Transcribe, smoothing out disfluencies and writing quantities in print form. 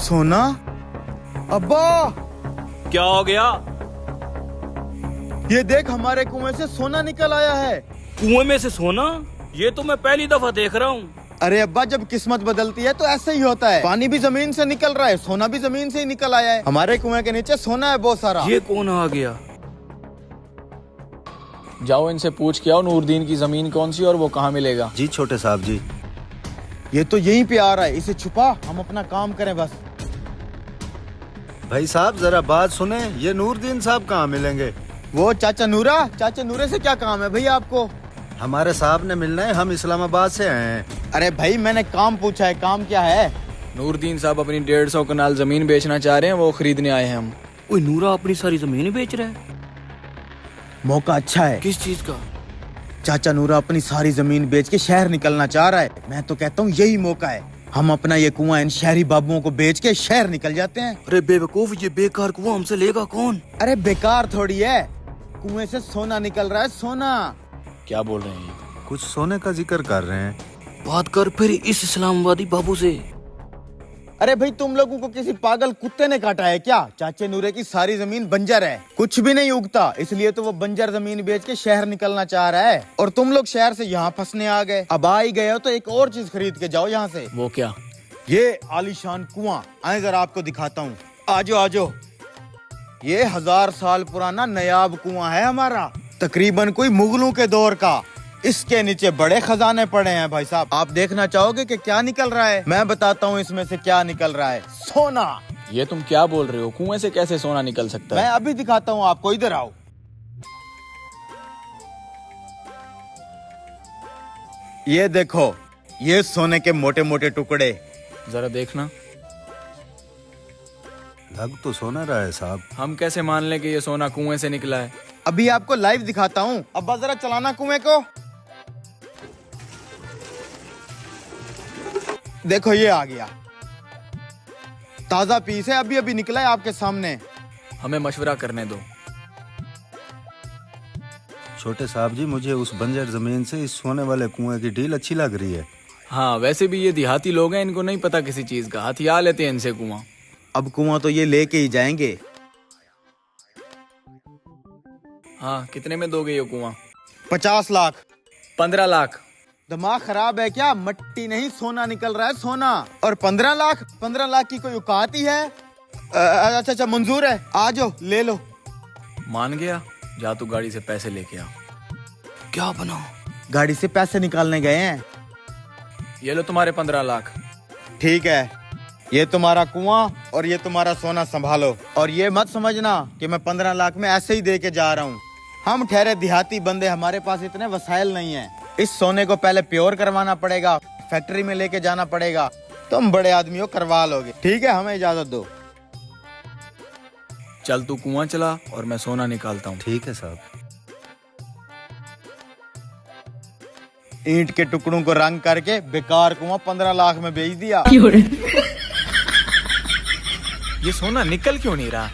सोना? अब्बा, क्या हो गया? ये देख हमारे कुएं से सोना निकल आया है। कुएं में से सोना? ये तो मैं पहली दफा देख रहा हूँ। अरे अब्बा, जब किस्मत बदलती है तो ऐसे ही होता है। पानी भी जमीन से निकल रहा है, सोना भी जमीन से ही निकल आया है। हमारे कुएं के नीचे सोना है बहुत सारा। ये कौन आ गया? जाओ इनसे पूछ के आओ नूरदीन की जमीन कौन सी और वो कहाँ मिलेगा। जी छोटे साहब जी। ये तो यहीं पे आ रहा है, इसे छुपा, हम अपना काम करें बस। भाई साहब जरा बात सुने, ये नूरदीन साहब कहाँ मिलेंगे? वो चाचा नूरे से क्या काम है भैया आपको? हमारे साहब ने मिलना है, हम इस्लामाबाद से आए हैं। अरे भाई मैंने काम पूछा है, काम क्या है? नूरदीन साहब अपनी 150 कनाल जमीन बेचना चाह रहे हैं, वो खरीदने आए हैं हम। ओए नूरा अपनी सारी जमीन बेच रहा है? मौका अच्छा है। किस चीज का? चाचा नूरा अपनी सारी जमीन बेच के शहर निकलना चाह रहा है। मैं तो कहता हूँ यही मौका है, हम अपना ये कुआं इन शहरी बाबुओं को बेच के शहर निकल जाते हैं। अरे बेवकूफ, ये बेकार कुआं हमसे लेगा कौन? अरे बेकार थोड़ी है, कुएं से सोना निकल रहा है, सोना। क्या बोल रहे हैं ये? कुछ सोने का जिक्र कर रहे हैं। बात कर फिर इस इस्लामाबादी बाबू से। अरे भाई तुम लोगों को किसी पागल कुत्ते ने काटा है क्या? चाचे नूरे की सारी जमीन बंजर है, कुछ भी नहीं उगता, इसलिए तो वो बंजर जमीन बेच के शहर निकलना चाह रहा है। और तुम लोग शहर से यहाँ फंसने आ गए। अब आ ही गए हो तो एक और चीज खरीद के जाओ यहाँ से। वो क्या? ये आलीशान कुआं, आए जरा आपको दिखाता हूँ। आजो आजो। ये 1000 साल पुराना नयाब कुआं है हमारा, तकरीबन कोई मुगलों के दौर का। इसके नीचे बड़े खजाने पड़े हैं भाई साहब। आप देखना चाहोगे कि क्या निकल रहा है? मैं बताता हूँ इसमें से क्या निकल रहा है। सोना। ये तुम क्या बोल रहे हो? कुएं से कैसे सोना निकल सकता मैं है? अभी दिखाता हूँ आपको, इधर आओ। ये देखो, ये सोने के मोटे मोटे टुकड़े। जरा देखना। लग तो सोना रहा है साहब। हम कैसे मान लें कि ये सोना कुएं से निकला है? अभी आपको लाइव दिखाता हूँ। अब्बा जरा चलाना कुएं को। देखो ये आ गया, ताजा पीस है, अभी अभी निकला है आपके सामने। हमें मशवरा करने दो। छोटे साहब जी, मुझे उस बंजर जमीन से इस सोने वाले कुएं की डील अच्छी लग रही है। हाँ, वैसे भी ये देहाती लोग हैं, इनको नहीं पता किसी चीज का, हथिया लेते हैं इनसे कुआं। अब कुआं तो ये लेके ही जाएंगे। हाँ, कितने में दोगे ये कुआं? 50 लाख। 15 लाख। दिमाग खराब है क्या? मट्टी नहीं, सोना निकल रहा है, सोना। और 15 लाख? 15 लाख की कोई औकात ही है? अच्छा मंजूर है, आ जाओ ले लो। मान गया? जा तू गाड़ी से पैसे लेके आ। क्या बना? गाड़ी से पैसे निकालने गए हैं। ये लो तुम्हारे 15 लाख। ठीक है, ये तुम्हारा कुआं और ये तुम्हारा सोना संभालो। और ये मत समझना कि मैं 15 लाख में ऐसे ही दे के जा रहा हूँ। हम ठहरे देहाती बंदे, हमारे पास इतने वसाइल नहीं है। इस सोने को पहले प्योर करवाना पड़ेगा, फैक्ट्री में लेके जाना पड़ेगा। तुम बड़े आदमी हो, करवा लोगे। ठीक है, हमें इजाजत दो। चल तू कुआं चला और मैं सोना निकालता हूँ। ठीक है साहब। ईंट के टुकड़ों को रंग करके बेकार कुआं 15 लाख में बेच दिया। ये सोना निकल क्यों नहीं रहा?